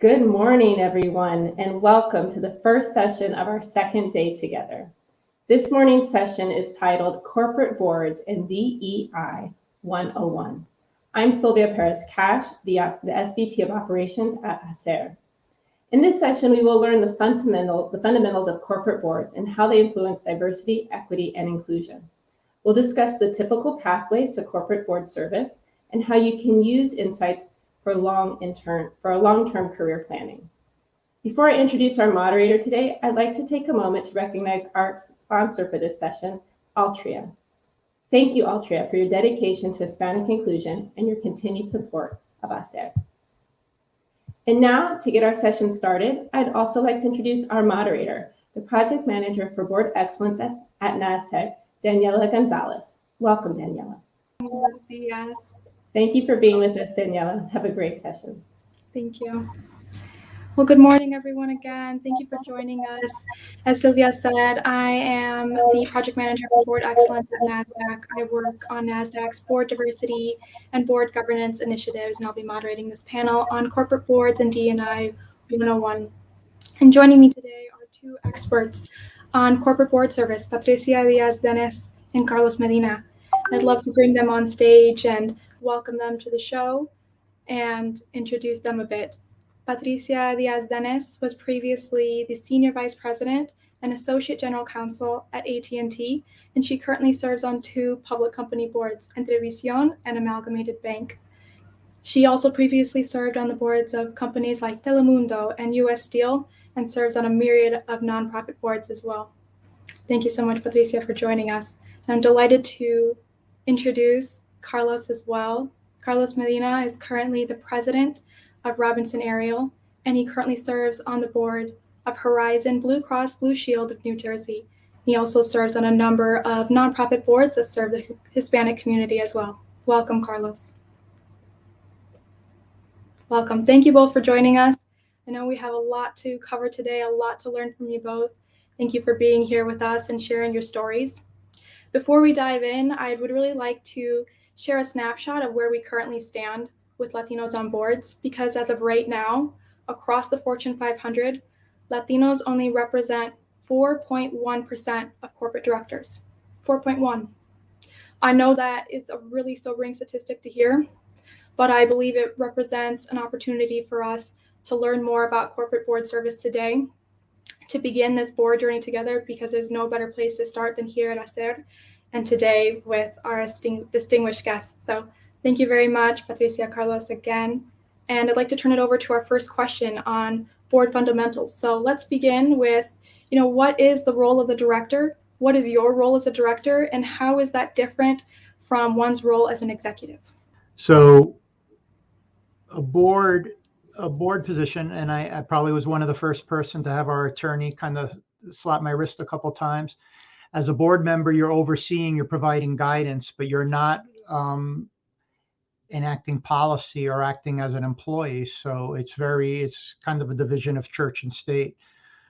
Good morning, everyone, and welcome to the first session of our second day together. This morning's session is titled Corporate Boards and DEI 101. I'm Sylvia Perez-Cash, the SVP of Operations at ACER. In this session, we will learn the fundamentals of corporate boards and how they influence diversity, equity, and inclusion. We'll discuss the typical pathways to corporate board service and how you can use insights for long-term career planning. Before I introduce our moderator today, I'd like to take a moment to recognize our sponsor for this session, Altria. Thank you, Altria, for your dedication to Hispanic inclusion and your continued support of ACER. And now, to get our session started, I'd also like to introduce our moderator, the Project Manager for Board Excellence at NASDAQ, Daniela Gonzalez. Welcome, Daniela. Buenos días. Thank you for being with us, Daniela. Have a great session. Thank you. Well, good morning, everyone, again. Thank you for joining us. As Sylvia said, I am the Project Manager for Board Excellence at NASDAQ. I work on NASDAQ's board diversity and board governance initiatives, and I'll be moderating this panel on corporate boards and DEI 101. And joining me today are two experts on corporate board service, Patricia Diaz-Denez and Carlos Medina. I'd love to bring them on stage and welcome them to the show and introduce them a bit. Patricia Diaz-Denez was previously the Senior Vice President and Associate General Counsel at AT&T, and she currently serves on two public company boards, Entrevisión and Amalgamated Bank. She also previously served on the boards of companies like Telemundo and US Steel and serves on a myriad of nonprofit boards as well. Thank you so much, Patricia, for joining us. And I'm delighted to introduce Carlos as well. Carlos Medina is currently the president of Robinson Ariel, and he currently serves on the board of Horizon Blue Cross Blue Shield of New Jersey. He also serves on a number of nonprofit boards that serve the Hispanic community as well. Welcome, Carlos. Welcome. Thank you both for joining us. I know we have a lot to cover today, a lot to learn from you both. Thank you for being here with us and sharing your stories. Before we dive in, I would really like to share a snapshot of where we currently stand with Latinos on boards, because as of right now, across the Fortune 500, Latinos only represent 4.1% of corporate directors. 4.1. I know that it's a really sobering statistic to hear, but I believe it represents an opportunity for us to learn more about corporate board service today, to begin this board journey together, because there's no better place to start than here at ACER, and today with our distinguished guests. So thank you very much, Patricia, Carlos, again. And I'd like to turn it over to our first question on board fundamentals. So let's begin with, what is the role of the director? What is your role as a director? And how is that different from one's role as an executive? So a board position, and I probably was one of the first person to have our attorney kind of slap my wrist a couple times. As a board member, you're overseeing, you're providing guidance, but you're not enacting policy or acting as an employee. So it's kind of a division of church and state.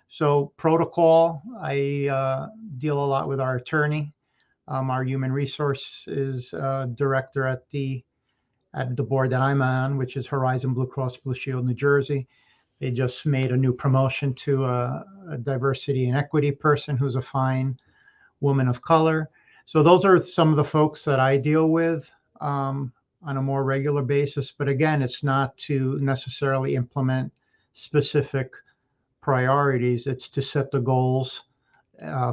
So protocol, I deal a lot with our attorney, our human resources director at the board that I'm on, which is Horizon Blue Cross Blue Shield, New Jersey. They just made a new promotion to a diversity and equity person who's a fine woman of color. So those are some of the folks that I deal with on a more regular basis. But again, it's not to necessarily implement specific priorities. It's to set the goals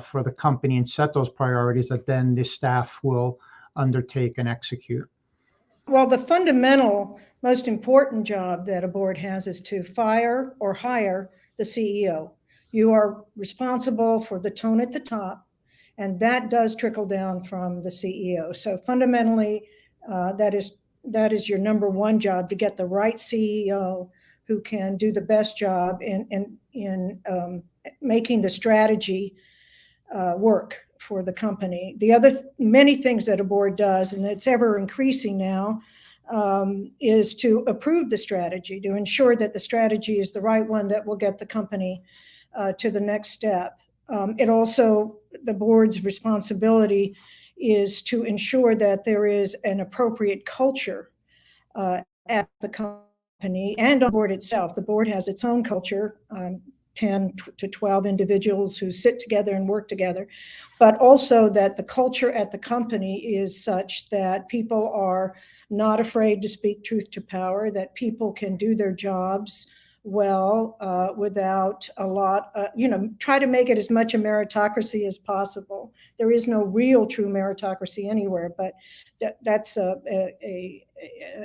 for the company and set those priorities that then the staff will undertake and execute. Well, the fundamental, most important job that a board has is to fire or hire the CEO. You are responsible for the tone at the top, and that does trickle down from the CEO. So fundamentally, that is your number one job, to get the right CEO who can do the best job in making the strategy work for the company. The other many things that a board does, and it's ever increasing now, is to approve the strategy, to ensure that the strategy is the right one that will get the company to the next step. The board's responsibility is to ensure that there is an appropriate culture at the company company and on board itself. The board has its own culture, 10 to 12 individuals who sit together and work together, but also that the culture at the company is such that people are not afraid to speak truth to power, that people can do their jobs well without a lot, try to make it as much a meritocracy as possible. There is no real true meritocracy anywhere, but that's an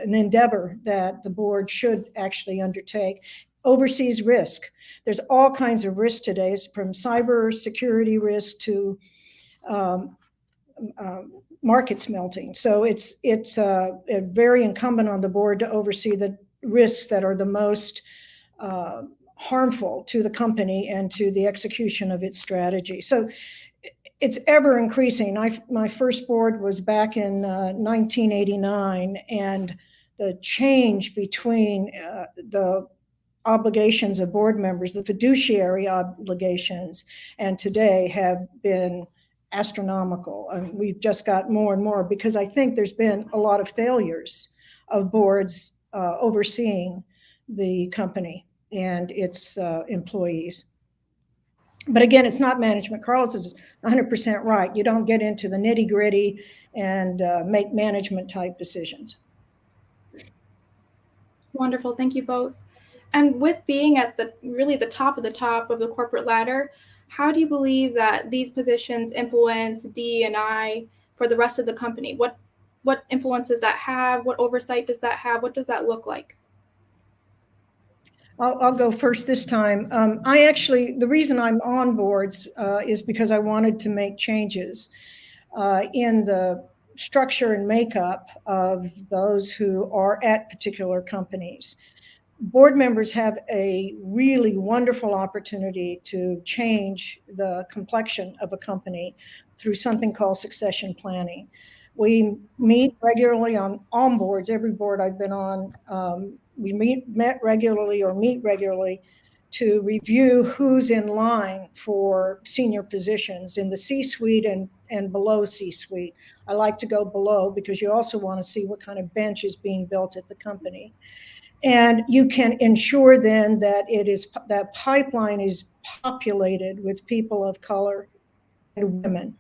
endeavor that the board should actually undertake. Oversees risk. There's all kinds of risks today, from cyber security risk to markets melting. So it's very incumbent on the board to oversee the risks that are the most harmful to the company and to the execution of its strategy. So it's ever increasing. My first board was back in 1989, and the change between the obligations of board members, the fiduciary obligations, and today have been astronomical. And we've just got more and more because I think there's been a lot of failures of boards overseeing the company and its employees. But again, it's not management. Carlos is 100% right. You don't get into the nitty gritty and make management type decisions. Wonderful. Thank you both. And with being at the top of the corporate ladder, how do you believe that these positions influence DE&I for the rest of the company? What influence does that have? What oversight does that have? What does that look like? I'll go first this time. The reason I'm on boards is because I wanted to make changes in the structure and makeup of those who are at particular companies. Board members have a really wonderful opportunity to change the complexion of a company through something called succession planning. We meet regularly on boards, every board I've been on. We meet regularly to review who's in line for senior positions in the C-suite and below C-suite. I like to go below because you also want to see what kind of bench is being built at the company. And you can ensure then that that pipeline is populated with people of color and women.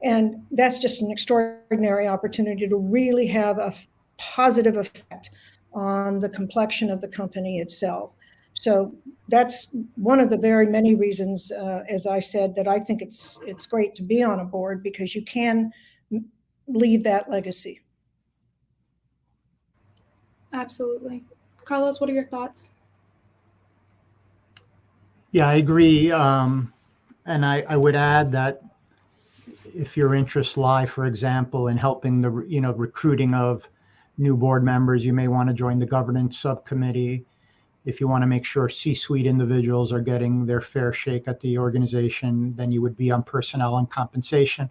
And that's just an extraordinary opportunity to really have a positive effect on the complexion of the company itself. So that's one of the very many reasons, as I said, that I think it's great to be on a board because you can leave that legacy. Absolutely. Carlos, what are your thoughts? Yeah, I agree. And I would add that if your interests lie, for example, in helping the recruiting of new board members, you may want to join the governance subcommittee. If you want to make sure C-suite individuals are getting their fair shake at the organization, then you would be on personnel and compensation.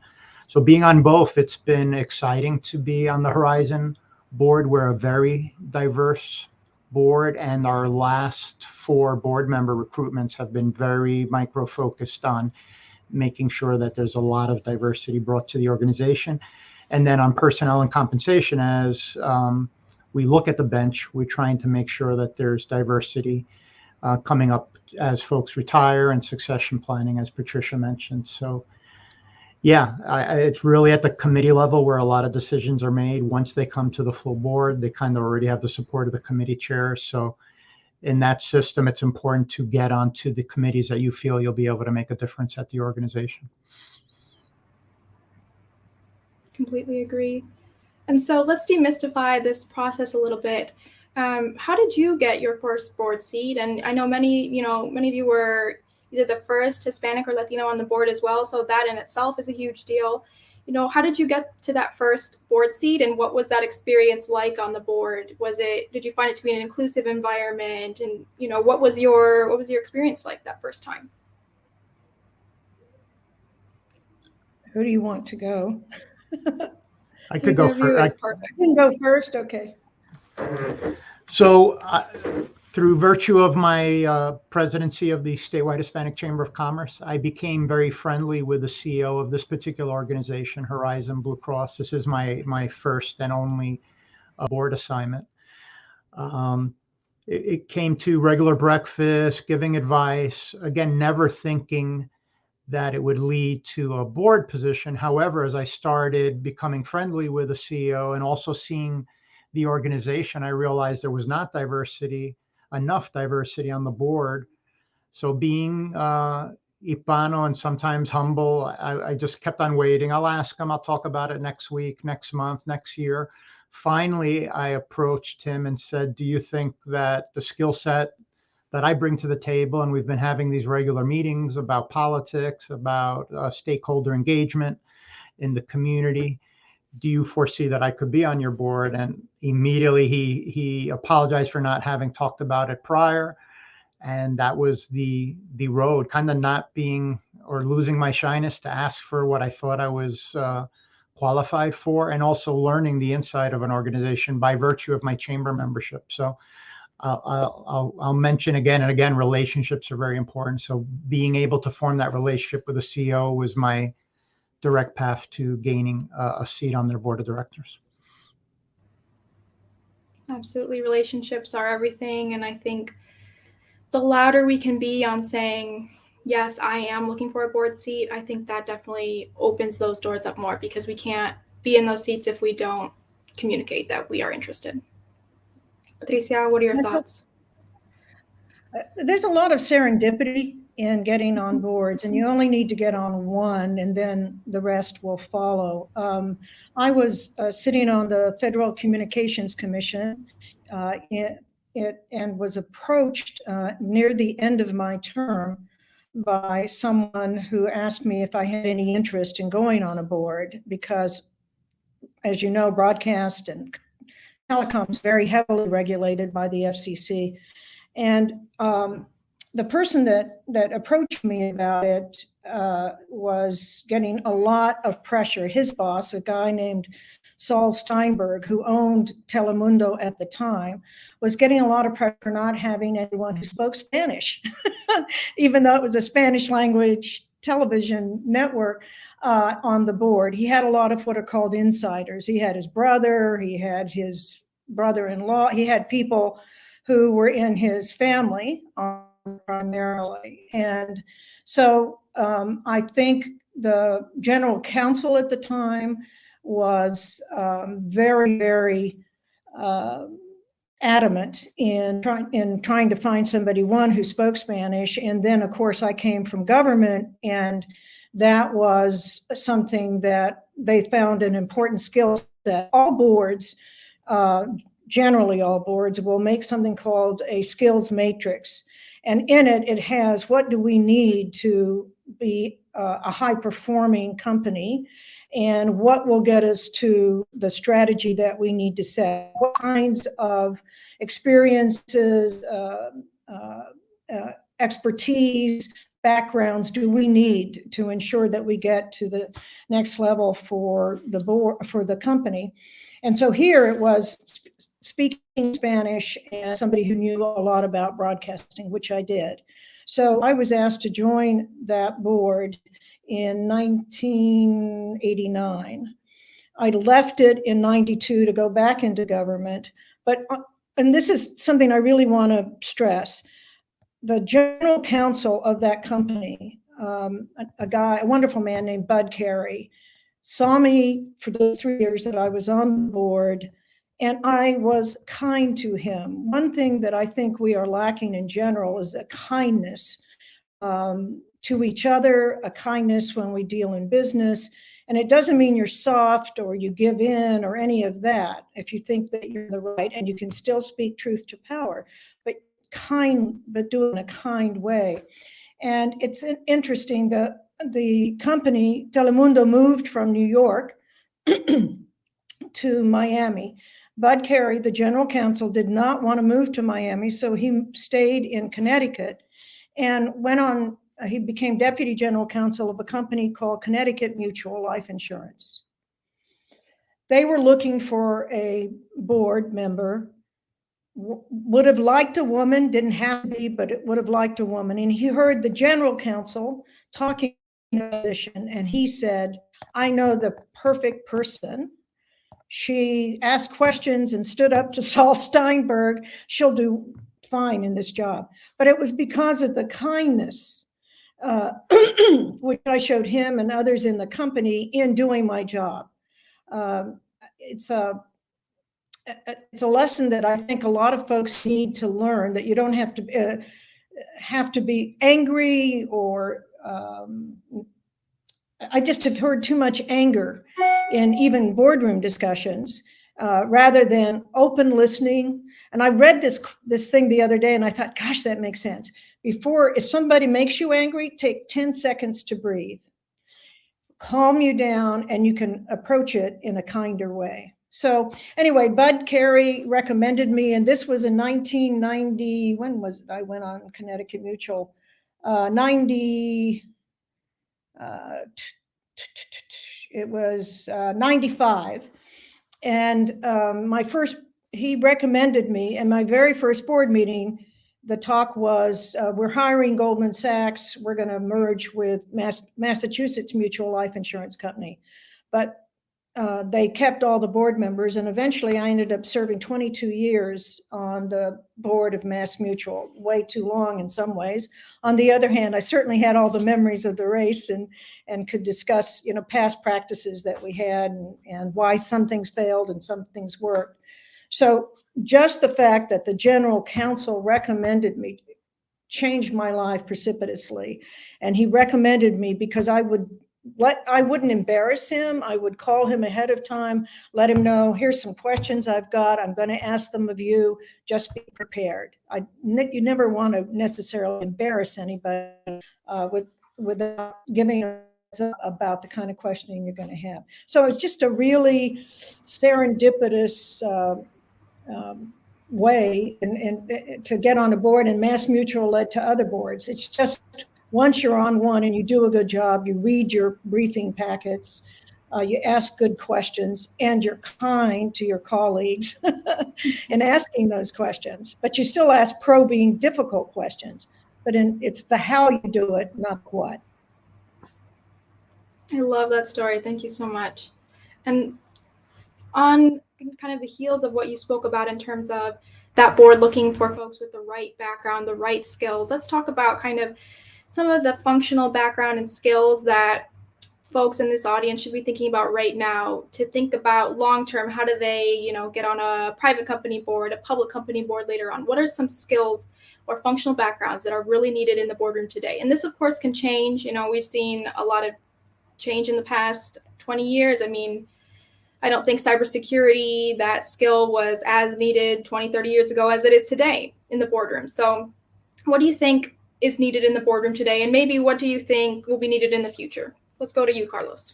So being on both, it's been exciting to be on the Horizon board. We're a very diverse board, and our last 4 board member recruitments have been very micro-focused on making sure that there's a lot of diversity brought to the organization. And then on personnel and compensation, as we look at the bench, we're trying to make sure that there's diversity coming up as folks retire and succession planning, as Patricia mentioned. So yeah, it's really at the committee level where a lot of decisions are made. Once they come to the full board, they kind of already have the support of the committee chairs. So in that system, it's important to get onto the committees that you feel you'll be able to make a difference at the organization. Completely agree. And so let's demystify this process a little bit. How did you get your first board seat? And I know many of you were either the first Hispanic or Latino on the board as well. So that in itself is a huge deal. How did you get to that first board seat, and what was that experience like on the board? Did you find it to be an inclusive environment? And, what was your experience like that first time? Who do you want to go? I could go first. You can go first. Okay. So through virtue of my presidency of the Statewide Hispanic Chamber of Commerce, I became very friendly with the CEO of this particular organization, Horizon Blue Cross. This is my first and only board assignment. it came to regular breakfast, giving advice, again, never thinking that it would lead to a board position. However, as I started becoming friendly with the CEO and also seeing the organization, I realized there was not enough diversity on the board. So being Ipano and sometimes humble, I just kept on waiting. I'll ask him, I'll talk about it next week, next month, next year. Finally, I approached him and said, do you think that the skill set that I bring to the table, and we've been having these regular meetings about politics, about stakeholder engagement in the community, do you foresee that I could be on your board? And immediately he apologized for not having talked about it prior. And that was the road, kind of not being or losing my shyness to ask for what I thought I was qualified for, and also learning the inside of an organization by virtue of my chamber membership. So I'll mention again and again, relationships are very important. So being able to form that relationship with the CEO was my direct path to gaining a seat on their board of directors. Absolutely. Relationships are everything. And I think the louder we can be on saying, yes, I am looking for a board seat, I think that definitely opens those doors up more, because we can't be in those seats if we don't communicate that we are interested. Patricia, what are your thoughts? There's a lot of serendipity in getting on boards, and you only need to get on one, and then the rest will follow. I was sitting on the Federal Communications Commission and was approached near the end of my term by someone who asked me if I had any interest in going on a board, because, as you know, broadcast and telecom is very heavily regulated by the FCC. And the person that approached me about it was getting a lot of pressure. His boss, a guy named Saul Steinberg, who owned Telemundo at the time, was getting a lot of pressure for not having anyone who spoke Spanish, even though it was a Spanish language television network on the board. He had a lot of what are called insiders. He had his brother, he had his brother-in-law, he had people who were in his family primarily. And so I think the general counsel at the time was very, very adamant in trying to find somebody, one, who spoke Spanish. And then, of course, I came from government, and that was something that they found an important skill set. All boards, generally all boards, will make something called a skills matrix. And in it, it has what do we need to be a high-performing company, and what will get us to the strategy that we need to set. What kinds of experiences, expertise, backgrounds do we need to ensure that we get to the next level for the board, for the company? And so here it was speaking Spanish and somebody who knew a lot about broadcasting, which I did. So I was asked to join that board in 1989. I left it in 92 to go back into government. But, and this is something I really want to stress, the general counsel of that company, a wonderful man named Bud Carey, saw me for those 3 years that I was on the board, and I was kind to him. One thing that I think we are lacking in general is a kindness to each other, a kindness when we deal in business. And it doesn't mean you're soft or you give in or any of that if you think that you're the right, and you can still speak truth to power, but do it in a kind way. And it's interesting that the company Telemundo moved from New York to Miami. Bud Carey, the general counsel, did not want to move to Miami, so he stayed in Connecticut and went on. He became deputy general counsel of a company called Connecticut Mutual Life Insurance. They were looking for a board member, would have liked a woman, didn't have to be, but it would have liked a woman. And he heard the general counsel talking about this, and he said, I know the perfect person. She asked questions and stood up to Saul Steinberg. She'll do fine in this job. But it was because of the kindness which I showed him and others in the company in doing my job. It's a lesson that I think a lot of folks need to learn, that you don't have to be angry or I just have heard too much anger in even boardroom discussions rather than open listening. And I read this thing the other day and I thought, gosh, that makes sense. If somebody makes you angry, take 10 seconds to breathe, calm you down, and you can approach it in a kinder way. So anyway, Bud Carey recommended me, and this was in 1990. When was it? I went on Connecticut Mutual, 90. It was 95. And he recommended me, and my very first board meeting, the talk was, we're hiring Goldman Sachs. We're going to merge with Massachusetts Mutual Life Insurance Company. But they kept all the board members, and eventually I ended up serving 22 years on the board of Mass Mutual, way too long in some ways. On the other hand, I certainly had all the memories of the race and could discuss, past practices that we had and why some things failed and some things worked. So just the fact that the general counsel recommended me changed my life precipitously. And he recommended me because I wouldn't embarrass him. I would call him ahead of time, let him know, here's some questions I've got. I'm going to ask them of you. Just be prepared. You never want to necessarily embarrass anybody without giving a about the kind of questioning you're going to have. So it's just a really serendipitous way and to get on a board, and Mass Mutual led to other boards. It's just once you're on one and you do a good job, you read your briefing packets, you ask good questions, and you're kind to your colleagues in asking those questions. But you still ask probing, difficult questions. But it's the how you do it, not what. I love that story. Thank you so much. And on kind of the heels of what you spoke about in terms of that board looking for folks with the right background, the right skills, let's talk about kind of some of the functional background and skills that folks in this audience should be thinking about right now to think about long-term. How do they, get on a private company board, a public company board later on? What are some skills or functional backgrounds that are really needed in the boardroom today? And this, of course, can change. We've seen a lot of change in the past 20 years. I mean, I don't think cybersecurity, that skill was as needed 20, 30 years ago as it is today in the boardroom. So what do you think is needed in the boardroom today? And maybe what do you think will be needed in the future? Let's go to you, Carlos.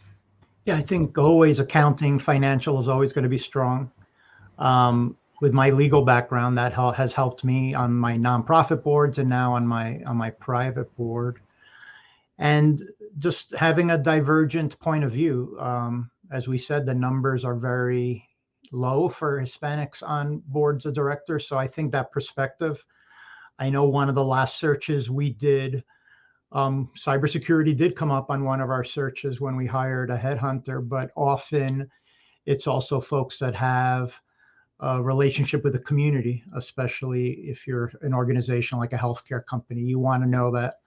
Yeah, I think always accounting, financial is always going to be strong. With my legal background, that has helped me on my nonprofit boards and now on my private board. And just having a divergent point of view. As we said, the numbers are very low for Hispanics on boards of directors. So I think that perspective, I know one of the last searches we did, cybersecurity did come up on one of our searches when we hired a headhunter, but often it's also folks that have a relationship with the community, especially if you're an organization like a healthcare company. You want to know that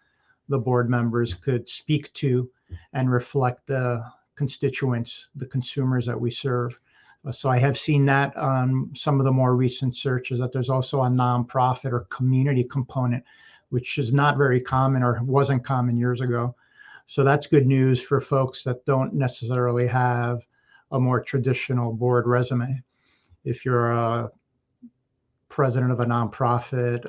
the board members could speak to and reflect the constituents, the consumers that we serve. So I have seen that on some of the more recent searches, that there's also a nonprofit or community component, which is not very common or wasn't common years ago. So that's good news for folks that don't necessarily have a more traditional board resume. If you're a president of a nonprofit,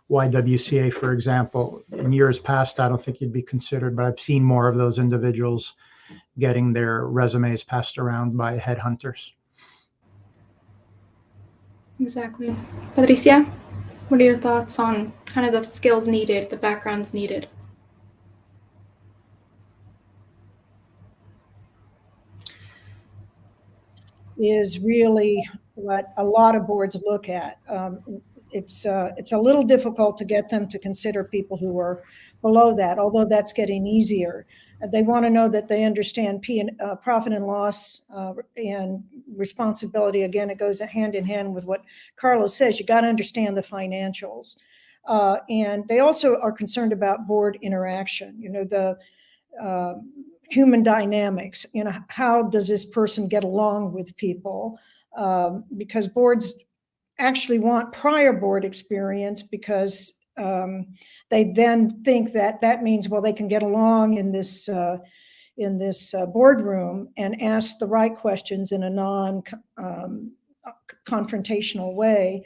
YWCA, for example, in years past, I don't think you'd be considered, but I've seen more of those individuals getting their resumes passed around by headhunters. Exactly. Patricia, what are your thoughts on kind of the skills needed, the backgrounds needed? Is really what a lot of boards look at. It's a little difficult to get them to consider people who are below that, although that's getting easier. They want to know that they understand profit and loss and responsibility. Again, it goes hand in hand with what Carlos says. You got to understand the financials. And they also are concerned about board interaction, the human dynamics, how does this person get along with people? Because boards actually want prior board experience, because they then think that means, well, they can get along in this boardroom and ask the right questions in a non-confrontational way.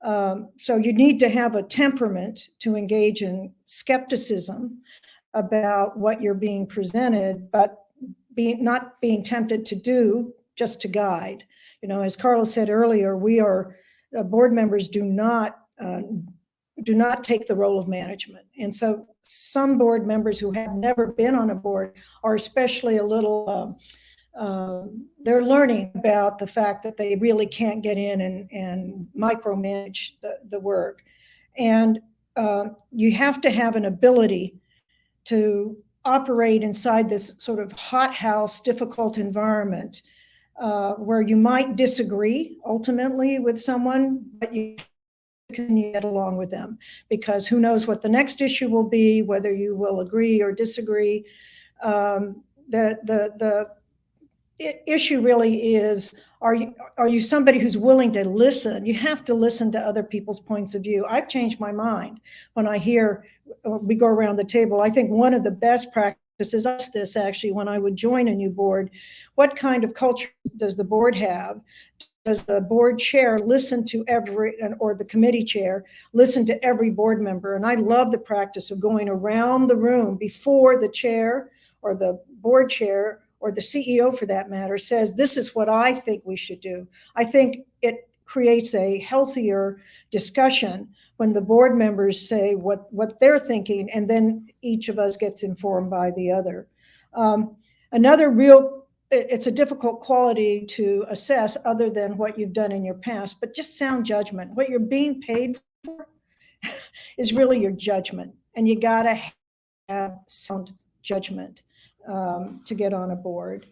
So you need to have a temperament to engage in skepticism about what you're being presented, but not being tempted to do, just to guide. As Carlos said earlier, board members do not take the role of management. And so some board members who have never been on a board are especially a little, they're learning about the fact that they really can't get in and micromanage the work. And you have to have an ability to operate inside this sort of hothouse, difficult environment where you might disagree ultimately with someone, but you can get along with them, because who knows what the next issue will be, whether you will agree or disagree. The issue really is, are you somebody who's willing to listen? You have to listen to other people's points of view. I've changed my mind when I hear, we go around the table. I think one of the best practices is this, actually, when I would join a new board, what kind of culture does the board have? Does the board chair listen to or the committee chair listen to every board member? And I love the practice of going around the room before the chair or the board chair or the CEO, for that matter, says, this is what I think we should do. I think it creates a healthier discussion when the board members say what they're thinking, and then each of us gets informed by the other. It's a difficult quality to assess other than what you've done in your past, but just sound judgment. What you're being paid for is really your judgment, and you gotta have sound judgment to get on a board.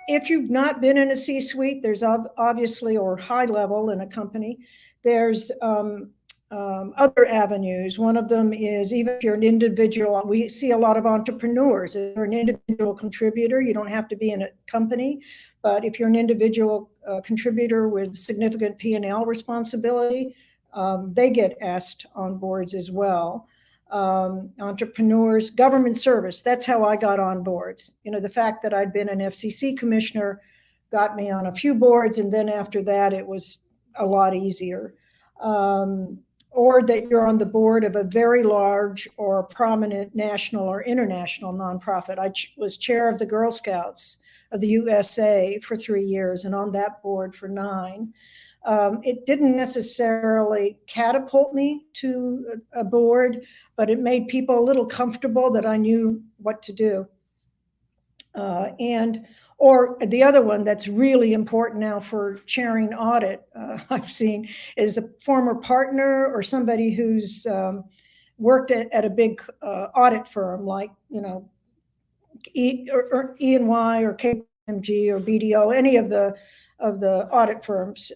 If you've not been in a C-suite, there's obviously, or high level in a company, there's other avenues. One of them is, even if you're an individual, we see a lot of entrepreneurs. If you're an individual contributor, you don't have to be in a company, but if you're an individual contributor with significant P&L responsibility, they get asked on boards as well. Entrepreneurs, government service, that's how I got on boards. The fact that I'd been an FCC commissioner got me on a few boards, and then after that, it was a lot easier. Or that you're on the board of a very large or prominent national or international nonprofit. I was chair of the Girl Scouts of the USA for 3 years, and on that board for 9. It didn't necessarily catapult me to a board, but it made people a little comfortable that I knew what to do. Or the other one that's really important now for chairing audit, I've seen, is a former partner or somebody who's worked at a big audit firm like, E&Y or KPMG or BDO, any of the audit firms.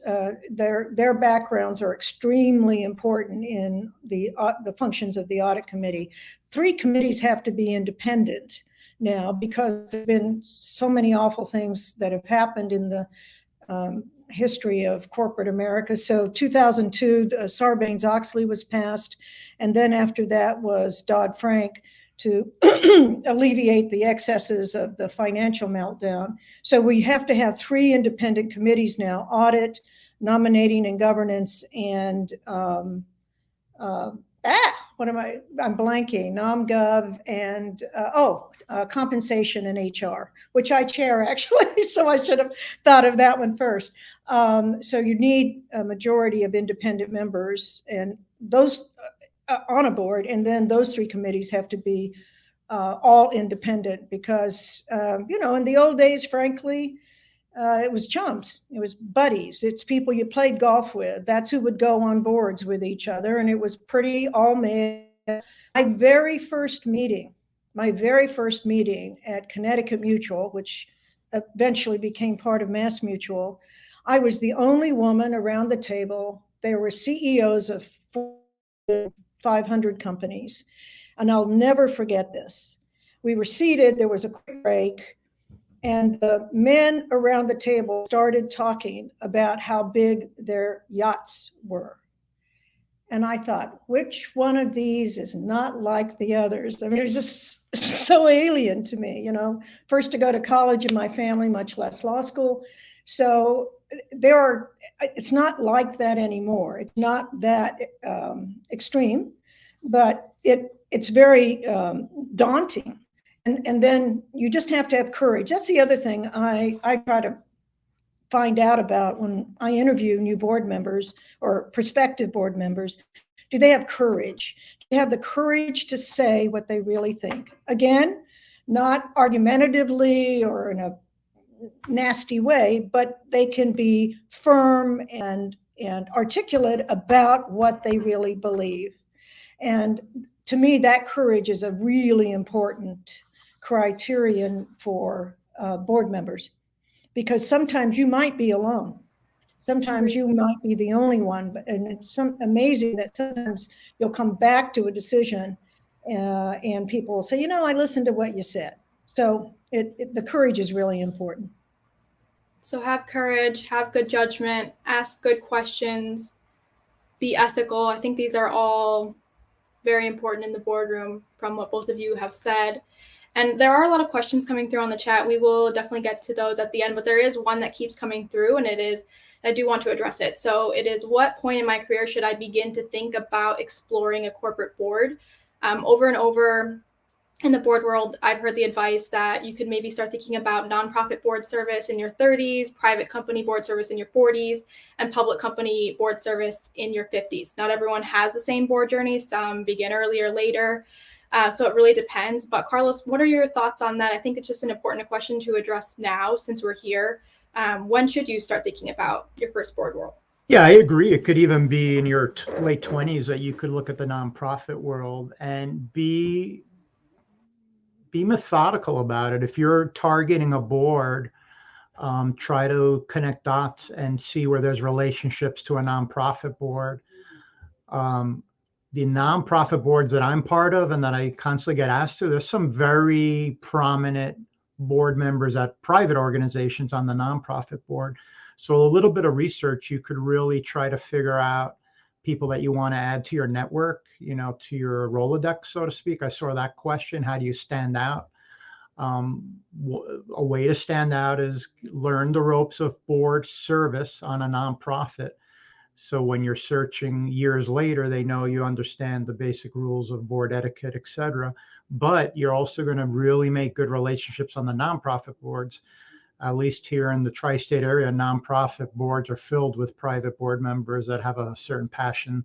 Their backgrounds are extremely important in the functions of the audit committee. 3 committees have to be independent now, because there have been so many awful things that have happened in the history of corporate America. So 2002, Sarbanes-Oxley was passed, and then after that was Dodd-Frank to alleviate the excesses of the financial meltdown. So we have to have 3 independent committees now: audit, nominating and governance, and I'm blanking, NomGov, and compensation and HR, which I chair, actually, so I should have thought of that one first. So you need a majority of independent members, and those on a board, and then those 3 committees have to be all independent, because, in the old days, frankly, it was chums, it was buddies, it's people you played golf with. That's who would go on boards with each other, and it was pretty all male. My very first meeting at Connecticut Mutual, which eventually became part of MassMutual, I was the only woman around the table. There were CEOs of 500 companies. And I'll never forget this. We were seated, there was a quick break, and the men around the table started talking about how big their yachts were. And I thought, which one of these is not like the others? I mean, it was just so alien to me, you know, first to go to college in my family, much less law school. So it's not like that anymore. It's not that extreme, but it's very daunting. And then you just have to have courage. That's the other thing I try to find out about when I interview new board members or prospective board members. Do they have courage? Do they have the courage to say what they really think? Again, not argumentatively or in a nasty way, but they can be firm and articulate about what they really believe. And to me, that courage is a really important criterion for board members, because sometimes you might be alone. Sometimes you might be the only one, and it's amazing that sometimes you'll come back to a decision and people will say, you know, I listened to what you said. So the courage is really important. So have courage, have good judgment, ask good questions, be ethical. I think these are all very important in the boardroom from what both of you have said. And there are a lot of questions coming through on the chat. We will definitely get to those at the end, but there is one that keeps coming through, and I do want to address it. So it is, what point in my career should I begin to think about exploring a corporate board? Over and over in the board world, I've heard the advice that you could maybe start thinking about nonprofit board service in your 30s, private company board service in your 40s, and public company board service in your 50s. Not everyone has the same board journey. Some begin earlier, later. So it really depends. But Carlos, what are your thoughts on that? I think it's just an important question to address now since we're here. When should you start thinking about your first board role? Yeah, I agree. It could even be in your late 20s that you could look at the nonprofit world and be methodical about it. If you're targeting a board, try to connect dots and see where there's relationships to a nonprofit board. The nonprofit boards that I'm part of and that I constantly get asked to, there's some very prominent board members at private organizations on the nonprofit board. So a little bit of research, you could really try to figure out people that you want to add to your network, you know, to your Rolodex, so to speak. I saw that question. How do you stand out? A way to stand out is learn the ropes of board service on a nonprofit. So when you're searching years later, they know you understand the basic rules of board etiquette, et cetera. But you're also going to really make good relationships on the nonprofit boards. At least here in the tri-state area, nonprofit boards are filled with private board members that have a certain passion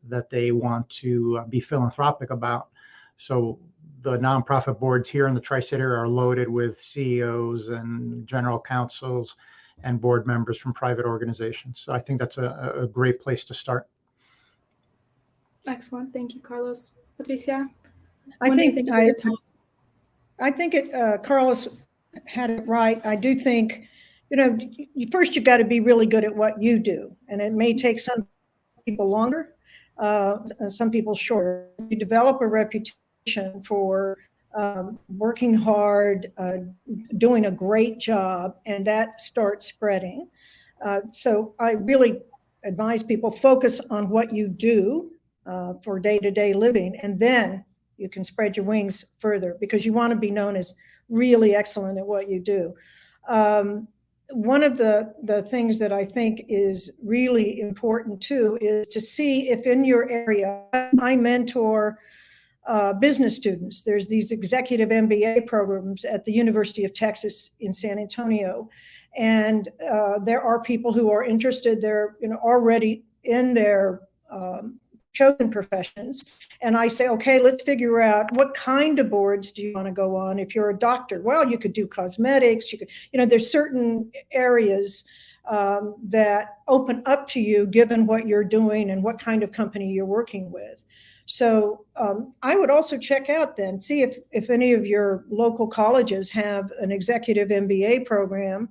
that they want to be philanthropic about. So the nonprofit boards here in the tri-state area are loaded with CEOs and general counsels and board members from private organizations. So I think that's a great place to start. Excellent. Thank you, Carlos. Patricia? I think is a good time? Carlos had it right. I do think, you know, first you've got to be really good at what you do. And it may take some people longer, some people shorter. You develop a reputation for working hard, doing a great job, and that starts spreading. So I really advise people focus on what you do for day-to-day living, and then you can spread your wings further, because you want to be known as really excellent at what you do. One of the things that I think is really important too is to see if in your area, I mentor business students. There's these executive MBA programs at the University of Texas in San Antonio. And there are people who are interested. They're already in their chosen professions. And I say, okay, let's figure out what kind of boards do you want to go on. If you're a doctor, well, you could do cosmetics. You could, there's certain areas that open up to you given what you're doing and what kind of company you're working with. So I would also check out then, see if any of your local colleges have an executive MBA program,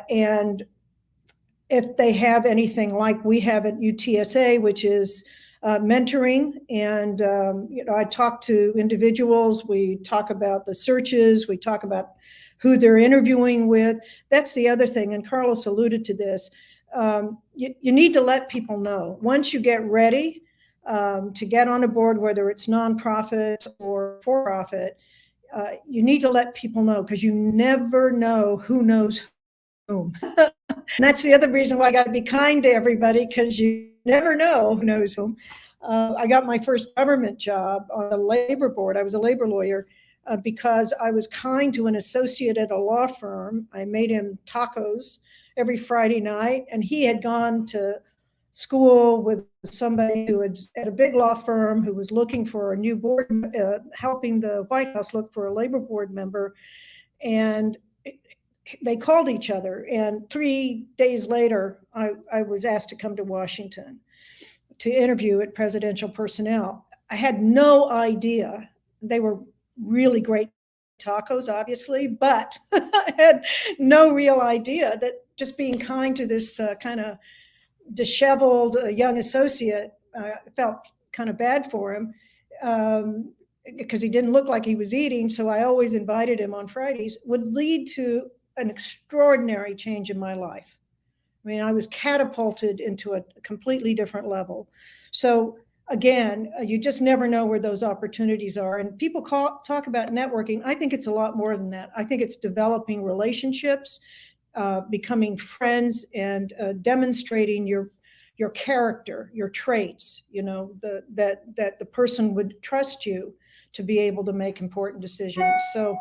and if they have anything like we have at UTSA, which is mentoring. And, I talk to individuals, we talk about the searches, we talk about who they're interviewing with. That's the other thing, and Carlos alluded to this. You need to let people know. Once you get ready to get on a board, whether it's nonprofit or for-profit, you need to let people know, because you never know who knows whom. And that's the other reason why I got to be kind to everybody, because you never know who knows whom. I got my first government job on the labor board. I was a labor lawyer because I was kind to an associate at a law firm. I made him tacos every Friday night, and he had gone to school with somebody who had at a big law firm who was looking for a new board, helping the White House look for a labor board member. And they called each other, and 3 days later, I was asked to come to Washington to interview at Presidential Personnel. I had no idea. They were really great tacos, obviously, but I had no real idea that just being kind to this kind of disheveled young associate, felt kind of bad for him. Because he didn't look like he was eating, so I always invited him on Fridays, would lead to an extraordinary change in my life. I mean, I was catapulted into a completely different level. So again, you just never know where those opportunities are. And people talk about networking. I think it's a lot more than that. I think it's developing relationships, becoming friends, and demonstrating your character, your traits, that the person would trust you to be able to make important decisions. So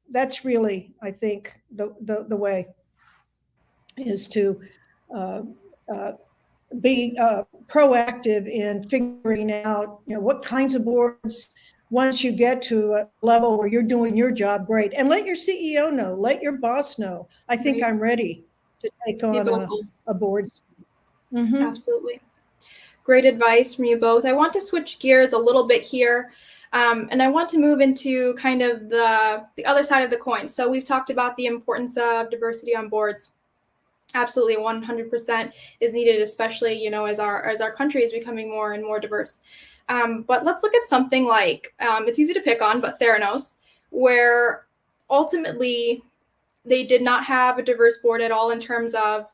that's really, I think, the way is to be proactive in figuring out, what kinds of boards. Once you get to a level where you're doing your job great, and let your CEO know, let your boss know, I think Right. I'm ready to take on a board. Mm-hmm. Absolutely. Great advice from you both. I want to switch gears a little bit here. And I want to move into kind of the other side of the coin. So we've talked about the importance of diversity on boards. Absolutely, 100% is needed, especially, as our country is becoming more and more diverse. But let's look at something like, it's easy to pick on, but Theranos, where ultimately they did not have a diverse board at all in terms of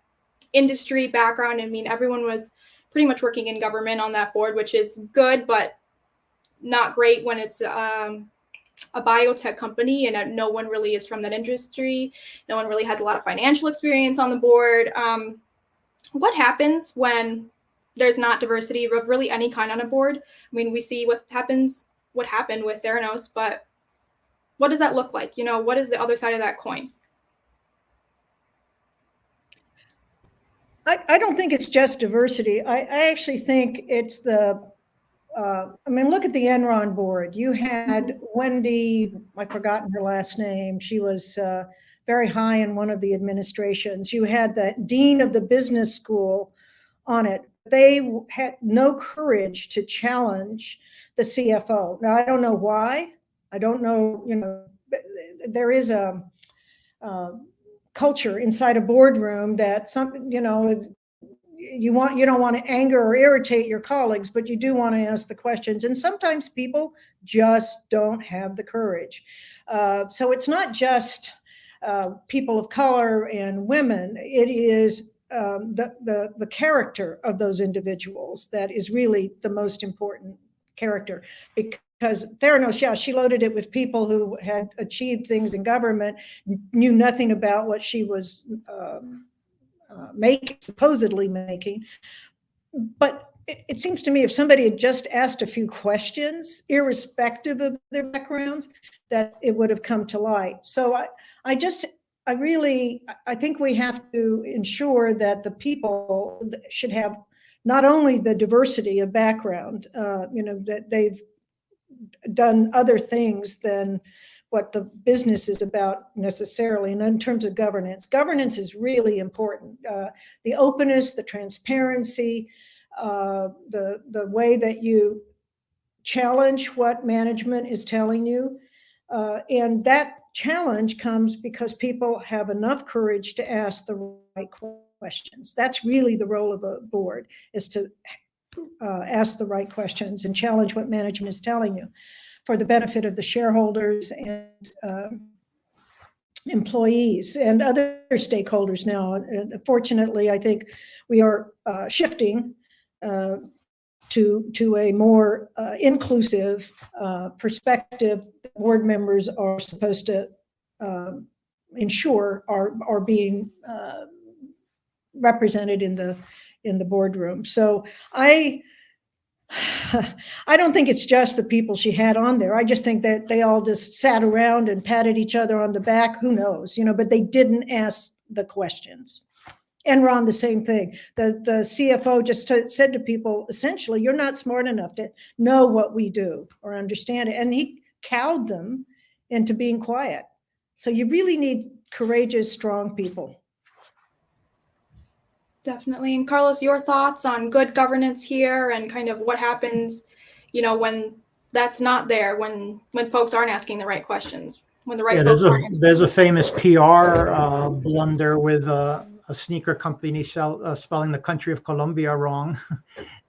industry background. I mean, everyone was pretty much working in government on that board, which is good, but not great when it's a biotech company and no one really is from that industry. No one really has a lot of financial experience on the board. What happens when there's not diversity of really any kind on a board? I mean, we see what happened with Theranos, but what does that look like? What is the other side of that coin? I don't think it's just diversity. I actually think it's look at the Enron board. You had Wendy, I've forgotten her last name. She was very high in one of the administrations. You had the dean of the business school on it. They had no courage to challenge the CFO. Now, I don't know why. I don't know, there is a culture inside a boardroom that you don't want to anger or irritate your colleagues, but you do want to ask the questions. And sometimes people just don't have the courage. So it's not just people of color and women. It is the character of those individuals that is really the most important character. Because Theranos, she loaded it with people who had achieved things in government, knew nothing about what she was supposedly making. But it seems to me if somebody had just asked a few questions, irrespective of their backgrounds, that it would have come to light. So I think we have to ensure that the people should have not only the diversity of background, that they've done other things than what the business is about necessarily. And in terms of governance is really important. The openness, the transparency, the way that you challenge what management is telling you. And that challenge comes because people have enough courage to ask the right questions. That's really the role of a board, is to ask the right questions and challenge what management is telling you for the benefit of the shareholders and employees and other stakeholders now. And fortunately, I think we are shifting to a more inclusive perspective. Board members are supposed to ensure are being represented in the boardroom. So I don't think it's just the people she had on there. I just think that they all just sat around and patted each other on the back. Who knows, but they didn't ask the questions. Enron, the same thing. The CFO just said to people, essentially, you're not smart enough to know what we do or understand it. And he cowed them into being quiet. So you really need courageous, strong people. Definitely. And Carlos, your thoughts on good governance here and kind of what happens, when that's not there, when folks aren't asking the right questions, when the right folks aren't. There's a famous PR blunder with a sneaker company spelling the country of Colombia wrong.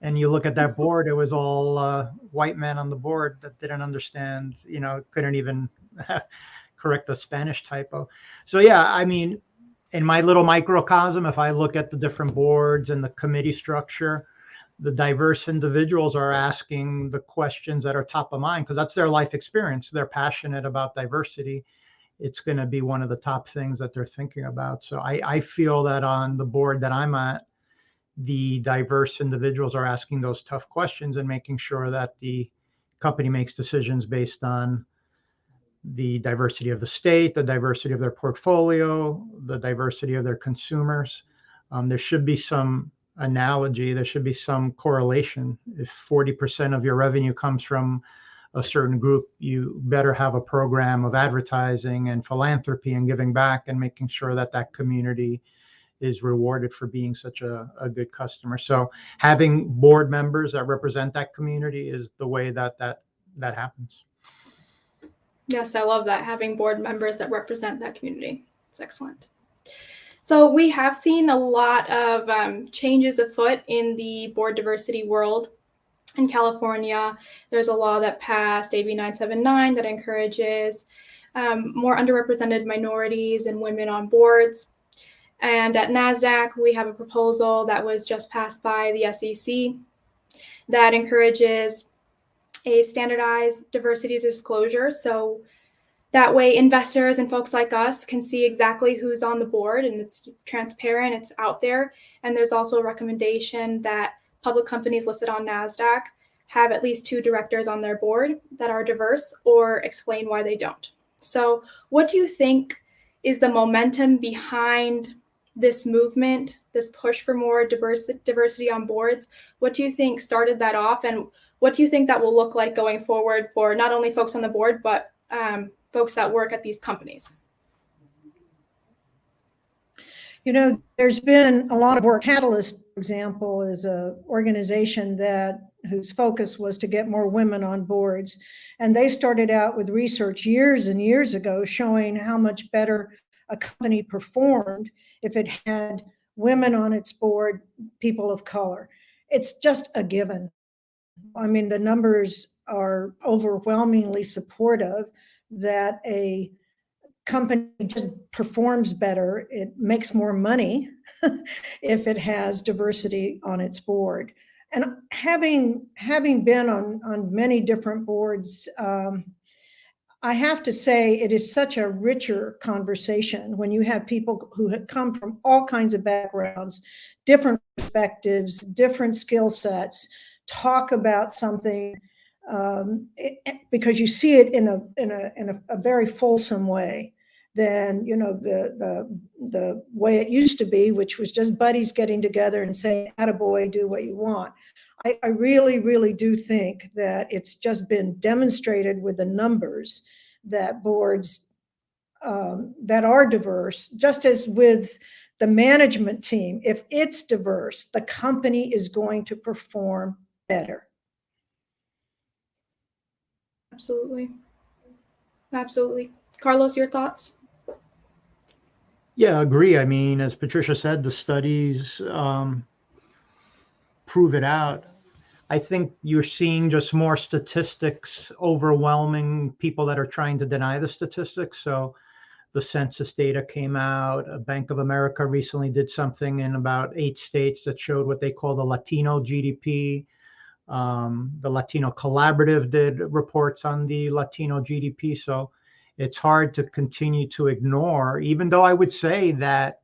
And you look at that board, it was all white men on the board that didn't understand, couldn't even correct the Spanish typo. So yeah, I mean, in my little microcosm, if I look at the different boards and the committee structure, the diverse individuals are asking the questions that are top of mind because that's their life experience. They're passionate about diversity. It's going to be one of the top things that they're thinking about. So I feel that on the board that I'm at, the diverse individuals are asking those tough questions and making sure that the company makes decisions based on the diversity of the state, the diversity of their portfolio, the diversity of their consumers. There should be some analogy, there should be some correlation. If 40% of your revenue comes from a certain group, you better have a program of advertising and philanthropy and giving back and making sure that that community is rewarded for being such a good customer. So having board members that represent that community is the way that happens. Yes, I love that, having board members that represent that community. It's excellent. So we have seen a lot of changes afoot in the board diversity world. In California, there's a law that passed, AB 979, that encourages more underrepresented minorities and women on boards. And at NASDAQ, we have a proposal that was just passed by the SEC that encourages a standardized diversity disclosure. So that way investors and folks like us can see exactly who's on the board, and it's transparent, it's out there. And there's also a recommendation that public companies listed on NASDAQ have at least 2 directors on their board that are diverse, or explain why they don't. So what do you think is the momentum behind this movement, this push for more diversity on boards? What do you think started that off, and what do you think that will look like going forward for not only folks on the board, but folks that work at these companies? There's been a lot of work. Catalyst, for example, is an organization whose focus was to get more women on boards. And they started out with research years and years ago showing how much better a company performed if it had women on its board, people of color. It's just a given. I mean, the numbers are overwhelmingly supportive that a company just performs better. It makes more money if it has diversity on its board. And having been on many different boards, I have to say it is such a richer conversation when you have people who have come from all kinds of backgrounds, different perspectives, different skill sets, talk about something because you see it in a very fulsome way than the way it used to be, which was just buddies getting together and saying, "Attaboy, do what you want." I really, really do think that it's just been demonstrated with the numbers that boards that are diverse, just as with the management team, if it's diverse, the company is going to perform better. Absolutely. Absolutely. Carlos, your thoughts? Yeah, agree. I mean, as Patricia said, the studies prove it out. I think you're seeing just more statistics overwhelming people that are trying to deny the statistics. So the census data came out. Bank of America recently did something in about 8 states that showed what they call the Latino GDP. The Latino Collaborative did reports on the Latino GDP. So it's hard to continue to ignore, even though I would say that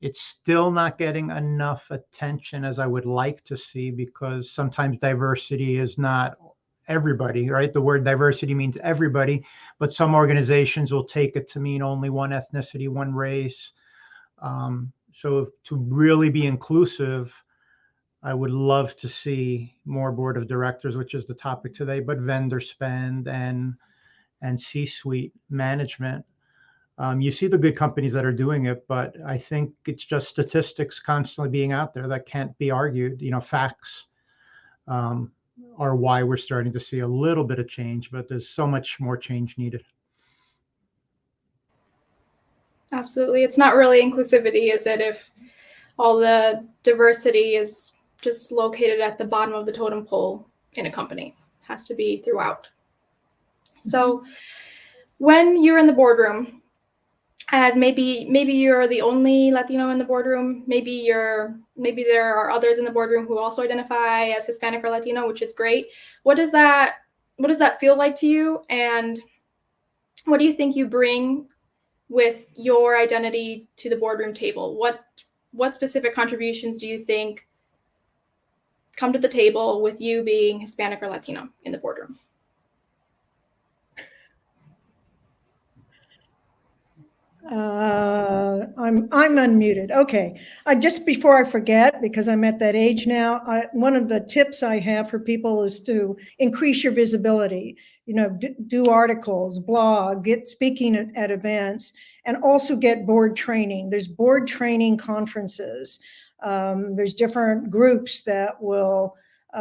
it's still not getting enough attention as I would like to see, because sometimes diversity is not everybody, right? The word diversity means everybody, but some organizations will take it to mean only one ethnicity, one race. So to really be inclusive, I would love to see more board of directors, which is the topic today, but vendor spend and C-suite management. You see the good companies that are doing it, but I think it's just statistics constantly being out there that can't be argued. Facts are why we're starting to see a little bit of change, but there's so much more change needed. Absolutely. It's not really inclusivity, is it, if all the diversity is just located at the bottom of the totem pole in a company? It has to be throughout. So when you're in the boardroom, as maybe you're the only Latino in the boardroom, maybe there are others in the boardroom who also identify as Hispanic or Latino, which is great. What does that feel like to you? And what do you think you bring with your identity to the boardroom table? What specific contributions do you think come to the table with you being Hispanic or Latino in the boardroom? I'm unmuted. Okay. Just before I forget, because I'm at that age now, one of the tips I have for people is to increase your visibility. Do articles, blog, get speaking at events, and also get board training. There's board training conferences. There's different groups that will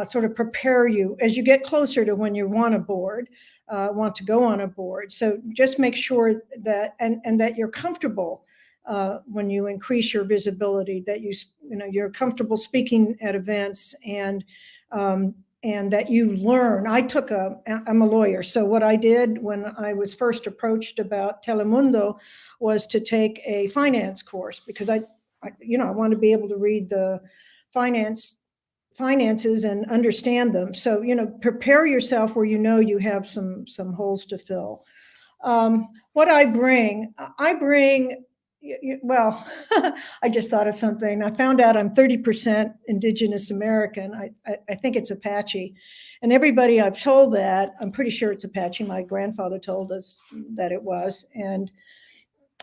sort of prepare you as you get closer to when you want to go on a board. So just make sure that and that you're comfortable when you increase your visibility, that you're comfortable speaking at events, and that you learn. I'm a lawyer, so what I did when I was first approached about Telemundo was to take a finance course, because I want to be able to read the finances and understand them. So, prepare yourself where you have some holes to fill. What I bring, well, I just thought of something. I found out I'm 30% Indigenous American. I think it's Apache. And everybody I've told that, I'm pretty sure it's Apache. My grandfather told us that it was. And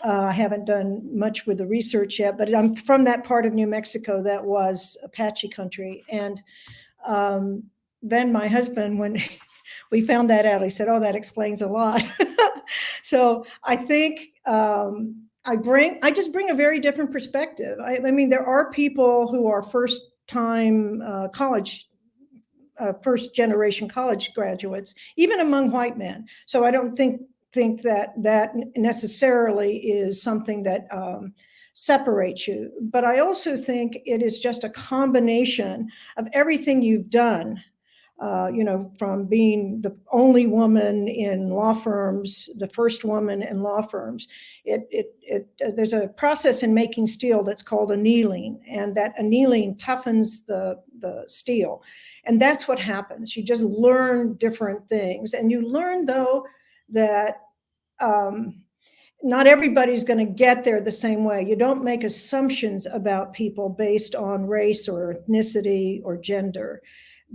I haven't done much with the research yet, but I'm from that part of New Mexico that was Apache country. And then my husband, when we found that out, he said, "Oh, that explains a lot." So I think I just bring a very different perspective. I mean, there are people who are first generation college graduates, even among white men. So I don't think that necessarily is something that separates you. But I also think it is just a combination of everything you've done, from being the only woman in law firms, the first woman in law firms. There's a process in making steel that's called annealing, and that annealing toughens the steel. And that's what happens. You just learn different things. And you learn, though, that not everybody's going to get there the same way. You don't make assumptions about people based on race or ethnicity or gender.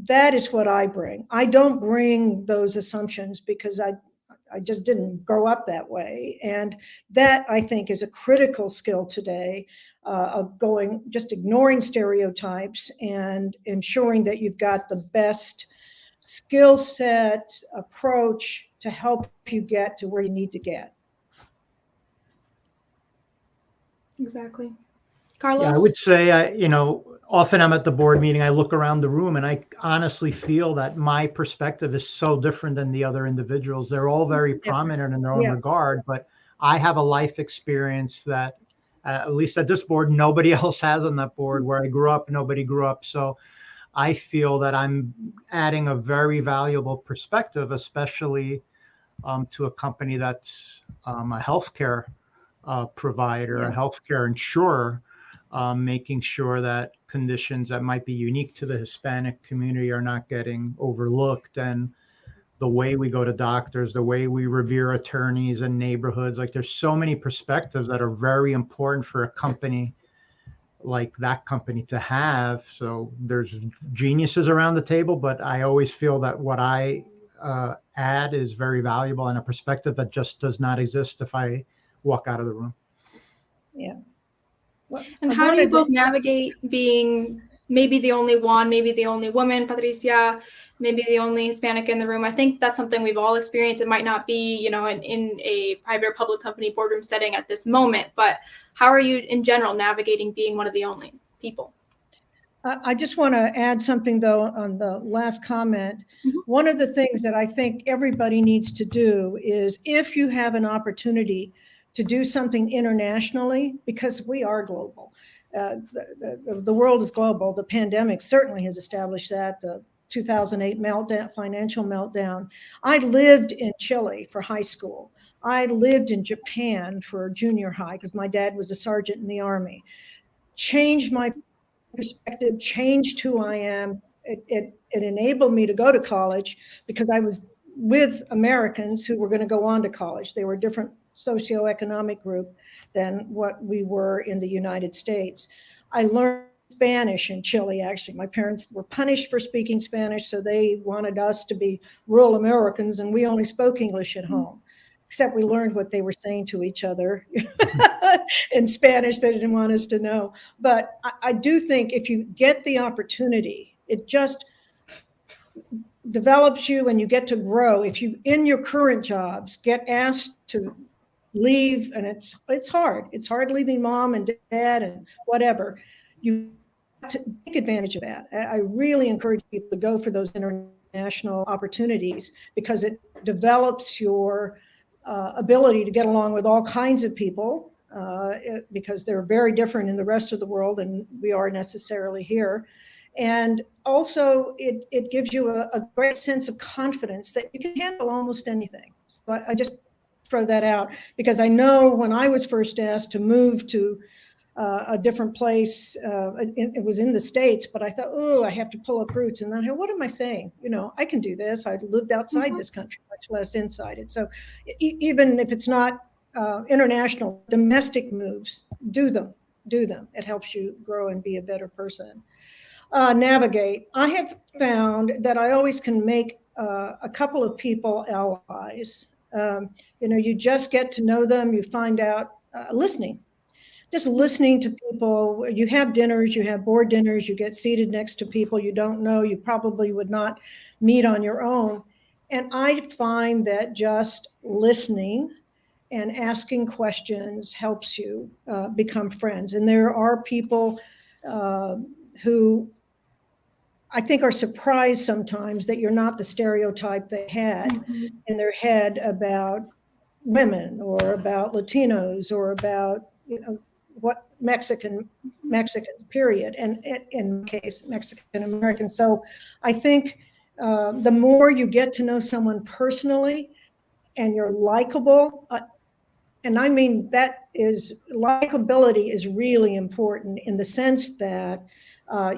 That is what I bring. I don't bring those assumptions because I just didn't grow up that way. And that, I think, is a critical skill today, of just ignoring stereotypes and ensuring that you've got the best skill set, approach to help you get to where you need to get. Exactly. Carlos? Yeah, I would say, often I'm at the board meeting, I look around the room and I honestly feel that my perspective is so different than the other individuals. They're all very prominent in their own regard, but I have a life experience that, at least at this board, nobody else has on that board. Where I grew up, nobody grew up. So I feel that I'm adding a very valuable perspective, especially to a company that's a healthcare provider, a healthcare insurer, making sure that conditions that might be unique to the Hispanic community are not getting overlooked. And the way we go to doctors, the way we revere attorneys and neighborhoods, like there's so many perspectives that are very important for a company like that company to have. So there's geniuses around the table, but I always feel that what I add is very valuable and a perspective that just does not exist if I walk out of the room. Yeah. Well, And how do you both navigate being maybe the only one, maybe the only woman, Patricia, maybe the only Hispanic in the room? I think that's something we've all experienced. It might not be, in a private or public company boardroom setting at this moment, but how are you in general navigating being one of the only people? I just want to add something, though, on the last comment. Mm-hmm. One of the things that I think everybody needs to do is, if you have an opportunity to do something internationally, because we are global. The world is global. The pandemic certainly has established that. The 2008 financial meltdown. I lived in Chile for high school. I lived in Japan for junior high because my dad was a sergeant in the Army. Changed my perspective, changed who I am. It enabled me to go to college because I was with Americans who were going to go on to college. They were a different socioeconomic group than what we were in the United States. I learned Spanish in Chile, actually. My parents were punished for speaking Spanish, so they wanted us to be rural Americans, and we only spoke English at home, except we learned what they were saying to each other in Spanish. They didn't want us to know. But I do think if you get the opportunity, it just develops you and you get to grow. If you, in your current jobs, get asked to leave, and it's hard. It's hard leaving mom and dad and whatever. You have to take advantage of that. I really encourage people to go for those international opportunities because it develops your ability to get along with all kinds of people because they're very different in the rest of the world than we are necessarily here. And also it gives you a great sense of confidence that you can handle almost anything. So I just throw that out because I know when I was first asked to move to a different place, it was in the States, but I thought, oh, I have to pull up roots. And then what am I saying? I can do this. I lived outside this country, much less inside it. So even if it's not international, domestic moves, do them. It helps you grow and be a better person. Navigate. I have found that I always can make a couple of people allies. You just get to know them. You find out listening. Just listening to people. You have dinners, you have board dinners, you get seated next to people you don't know, you probably would not meet on your own. And I find that just listening and asking questions helps you become friends. And there are people who I think are surprised sometimes that you're not the stereotype they had in their head about women or about Latinos or about, what Mexicans, period, and in case Mexican Americans. So I think the more you get to know someone personally and you're likable, and I mean that is, likability is really important in the sense that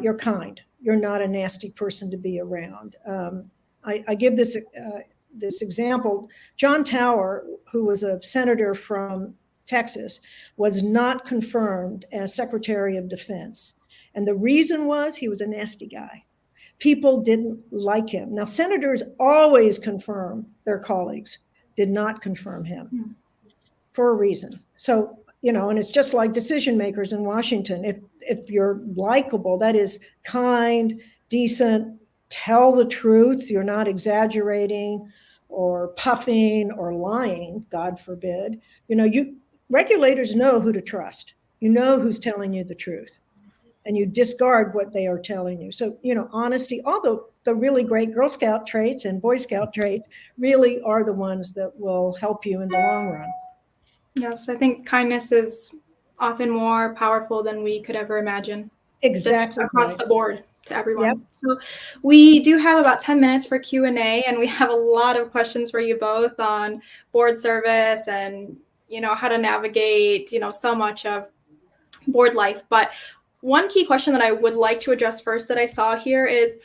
you're kind. You're not a nasty person to be around. I give this example. John Tower, who was a senator from Texas, was not confirmed as Secretary of Defense. And the reason was he was a nasty guy. People didn't like him. Now, senators always confirm their colleagues, did not confirm him for a reason. So, and it's just like decision makers in Washington. If you're likable, that is kind, decent, tell the truth, you're not exaggerating or puffing or lying, God forbid, regulators know who to trust. You know who's telling you the truth, and you discard what they are telling you. So, honesty, all the really great Girl Scout traits and Boy Scout traits really are the ones that will help you in the long run. Yes, I think kindness is often more powerful than we could ever imagine. Exactly. Just across right. the board to everyone. Yep. So we do have about 10 minutes for Q&A, and we have a lot of questions for you both on board service and, how to navigate, so much of board life. But one key question that I would like to address first that I saw here is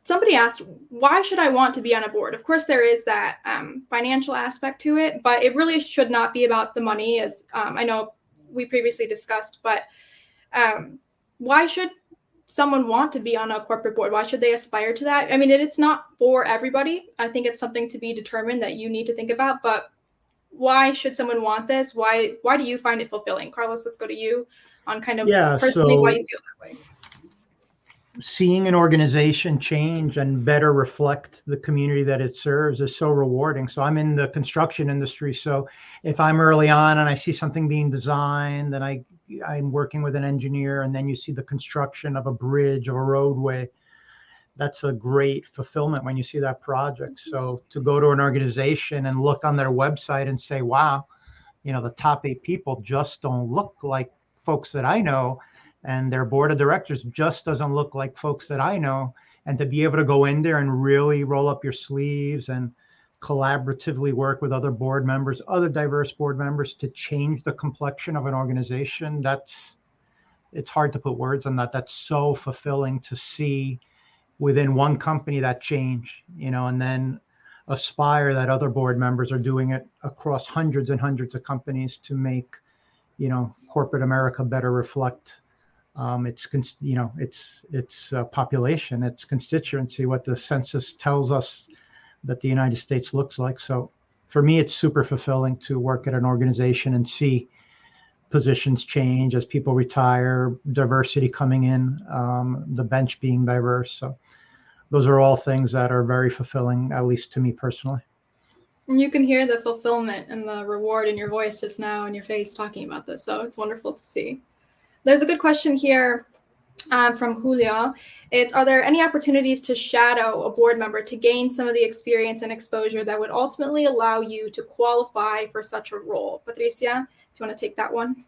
somebody asked, why should I want to be on a board? Of course, there is that financial aspect to it, but it really should not be about the money, as I know we previously discussed. But why should someone want to be on a corporate board? Why should they aspire to that? I mean, it's not for everybody. I think it's something to be determined that you need to think about, but why should someone want this? Why do you find it fulfilling? Carlos, let's go to you on kind of personally why you feel that way. Seeing an organization change and better reflect the community that it serves is so rewarding. So I'm in the construction industry. So if I'm early on and I see something being designed, and I'm working with an engineer, and then you see the construction of a bridge or a roadway, that's a great fulfillment when you see that project. So to go to an organization and look on their website and say, wow, the top 8 people just don't look like folks that I know, and their board of directors just doesn't look like folks that I know. And to be able to go in there and really roll up your sleeves and collaboratively work with other board members, other diverse board members, to change the complexion of an organization, it's hard to put words on that. That's so fulfilling to see within one company that change, and then aspire that other board members are doing it across hundreds and hundreds of companies to make, corporate America better reflect its population, its constituency, what the census tells us that the United States looks like. So for me, it's super fulfilling to work at an organization and see positions change as people retire, diversity coming in, the bench being diverse. So those are all things that are very fulfilling, at least to me personally. And you can hear the fulfillment and the reward in your voice just now, in your face, talking about this. So it's wonderful to see. There's a good question here from Julio. Are there any opportunities to shadow a board member to gain some of the experience and exposure that would ultimately allow you to qualify for such a role? Patricia, do you want to take that one?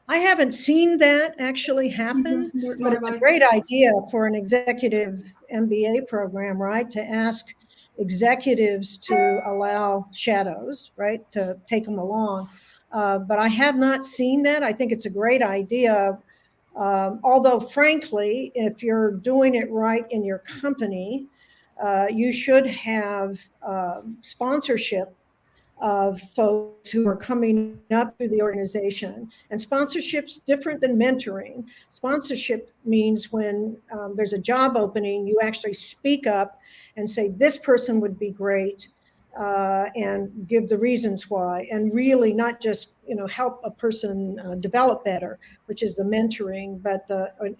I haven't seen that actually happen, but it's a great idea for an executive MBA program, right? To ask executives to allow shadows, right? To take them along. But I have not seen that. I think it's a great idea. Although frankly, if you're doing it right in your company, you should have sponsorship of folks who are coming up through the organization. And sponsorship's different than mentoring. Sponsorship means when there's a job opening, you actually speak up and say, this person would be great, and give the reasons why, and really not just, help a person develop better, which is the mentoring, but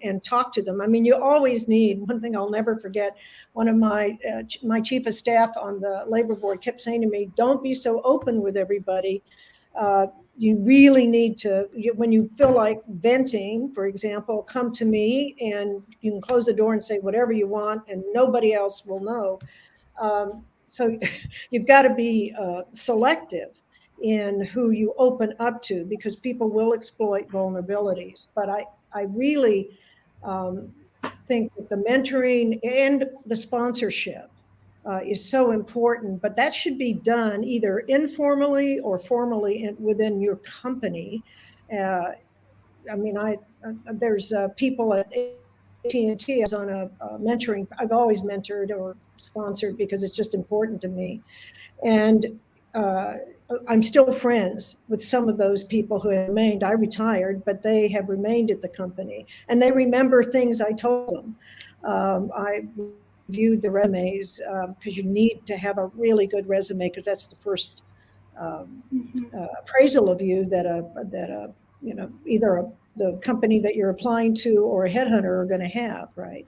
and talk to them. I mean, you always need, one thing I'll never forget, one of my chief of staff on the labor board kept saying to me, don't be so open with everybody. You really need to, when you feel like venting, for example, come to me, and you can close the door and say whatever you want and nobody else will know. So you've got to be selective in who you open up to, because people will exploit vulnerabilities. But I really think that the mentoring and the sponsorship is so important, but that should be done either informally or formally within your company. I mean, there's people at AT&T. I was on a mentoring. I've always mentored or sponsored because it's just important to me, and I'm still friends with some of those people who have remained. I retired, but they have remained at the company, and they remember things I told them. I reviewed the resumes because you need to have a really good resume, because that's the first appraisal of you that either the company that you're applying to or a headhunter are going to have, right?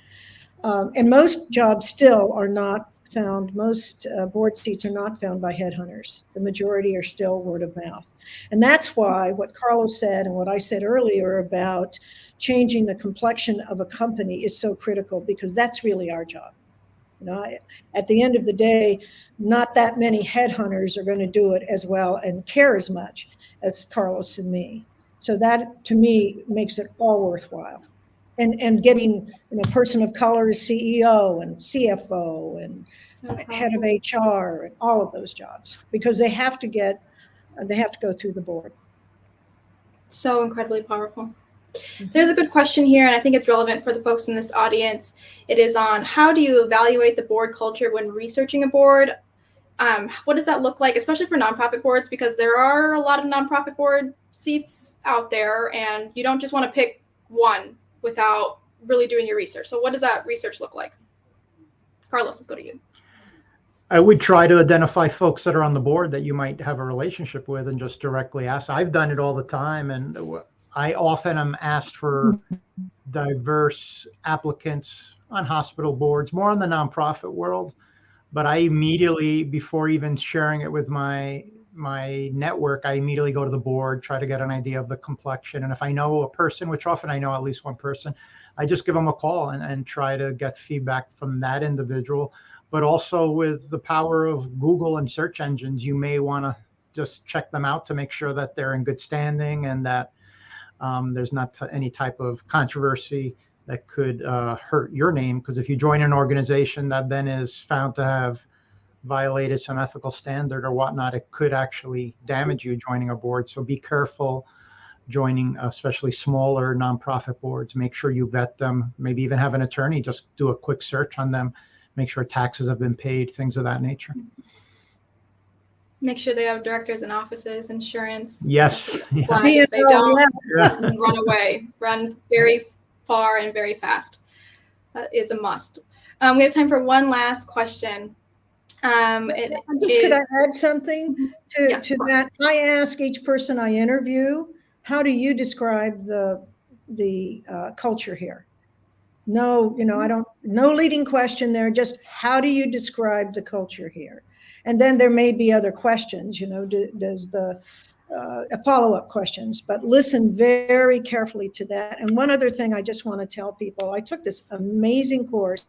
And most jobs still are not found, most board seats are not found by headhunters. The majority are still word of mouth. And that's why what Carlos said and what I said earlier about changing the complexion of a company is so critical, because that's really our job. At the end of the day, not that many headhunters are going to do it as well and care as much as Carlos and me. So that, to me, makes it all worthwhile. And getting a person of color as CEO and CFO and head of HR and all of those jobs, because they have to go through the board. So incredibly powerful. There's a good question here, and I think it's relevant for the folks in this audience. It is on how do you evaluate the board culture when researching a board? What does that look like, especially for nonprofit boards? Because there are a lot of nonprofit board seats out there, and you don't just want to pick one without really doing your research. So what does that research look like? Carlos, let's go to you. I would try to identify folks that are on the board that you might have a relationship with and just directly ask. I've done it all the time, and I often am asked for diverse applicants on hospital boards, more in the nonprofit world. But I immediately, before even sharing it with my network, I immediately go to the board, try to get an idea of the complexion. And if I know a person, which often I know at least one person, I just give them a call and try to get feedback from that individual. But also with the power of Google and search engines, you may want to just check them out to make sure that they're in good standing and that there's not any type of controversy that could hurt your name. Because if you join an organization that then is found to have violated some ethical standard or whatnot, it could actually damage you joining a board. So be careful joining, especially smaller nonprofit boards. Make sure you vet them, maybe even have an attorney just do a quick search on them, make sure taxes have been paid, things of that nature. Make sure they have directors and officers, insurance. Yes. Yeah. If they don't, run away. Run very far and very fast. That is a must. We have time for one last question. Could I add something to that? I ask each person I interview, how do you describe the culture here? No, no leading question there, just how do you describe the culture here? And then there may be other questions, does the follow-up questions, but listen very carefully to that. And one other thing I just want to tell people, I took this amazing course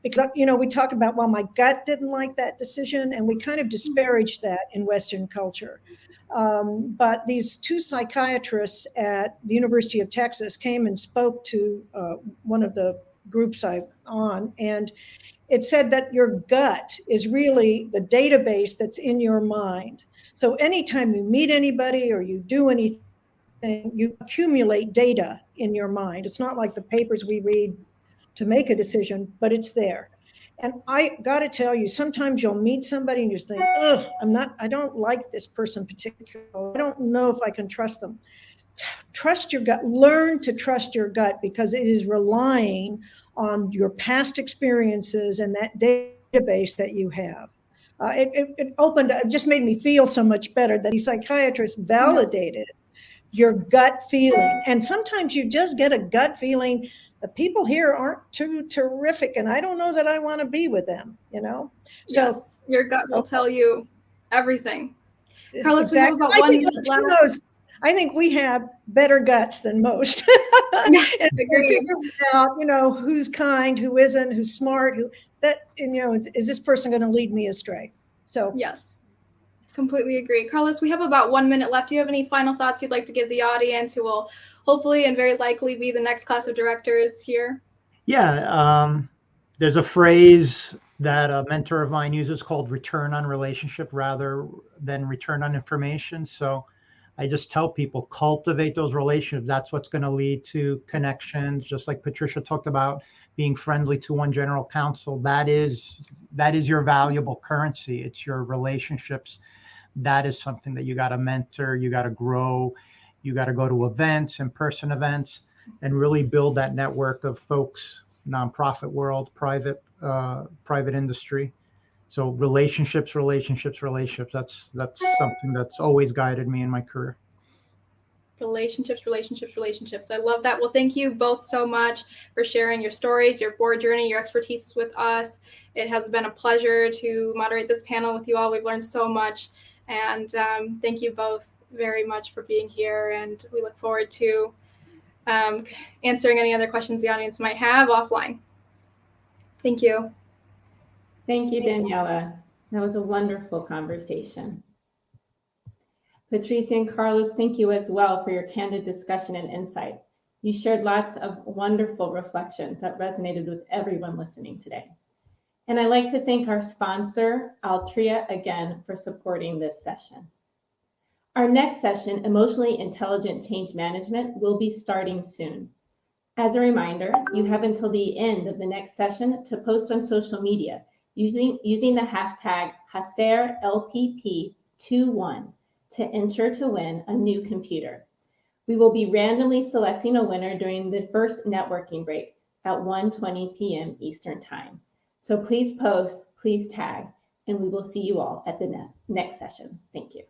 because, we talked about, well, my gut didn't like that decision, and we kind of disparaged that in Western culture. But these two psychiatrists at the University of Texas came and spoke to one of the groups I'm on, and it said that your gut is really the database that's in your mind. So anytime you meet anybody or you do anything, you accumulate data in your mind. It's not like the papers we read to make a decision, but it's there. And I got to tell you, sometimes you'll meet somebody and you just think, I don't like this person particularly. I don't know if I can trust them. Trust your gut. Learn to trust your gut, because it is relying on your past experiences and that database that you have. It just made me feel so much better that these psychiatrists validated your gut feeling. And sometimes you just get a gut feeling. The people here aren't too terrific, and I don't know that I want to be with them, So yes, your gut will tell you everything. Carlos, we have about 1 minute left. I think we have better guts than most. And figure out, who's kind, who isn't, who's smart, is this person going to lead me astray? So yes, completely agree. Carlos, we have about 1 minute left. Do you have any final thoughts you'd like to give the audience, who will hopefully and very likely be the next class of directors here? Yeah, there's a phrase that a mentor of mine uses called return on relationship rather than return on information. So I just tell people, cultivate those relationships. That's what's going to lead to connections. Just like Patricia talked about, being friendly to one general counsel. That is your valuable currency. It's your relationships. That is something that you got to mentor. You got to grow. You got to go to events, in-person events, and really build that network of folks, nonprofit world, private industry. So relationships. That's something that's always guided me in my career. Relationships. I love that. Well, thank you both so much for sharing your stories, your board journey, your expertise with us. It has been a pleasure to moderate this panel with you all. We've learned so much. And thank you both very much for being here. And we look forward to answering any other questions the audience might have offline. Thank you. Thank you, Daniela. That was a wonderful conversation. Patricia and Carlos, thank you as well for your candid discussion and insight. You shared lots of wonderful reflections that resonated with everyone listening today. And I'd like to thank our sponsor, Altria, again for supporting this session. Our next session, Emotionally Intelligent Change Management, will be starting soon. As a reminder, you have until the end of the next session to post on social media using the hashtag HaserLPP21 to enter to win a new computer. We will be randomly selecting a winner during the first networking break at 1:20 p.m. Eastern Time. So please post, please tag, and we will see you all at the next session. Thank you.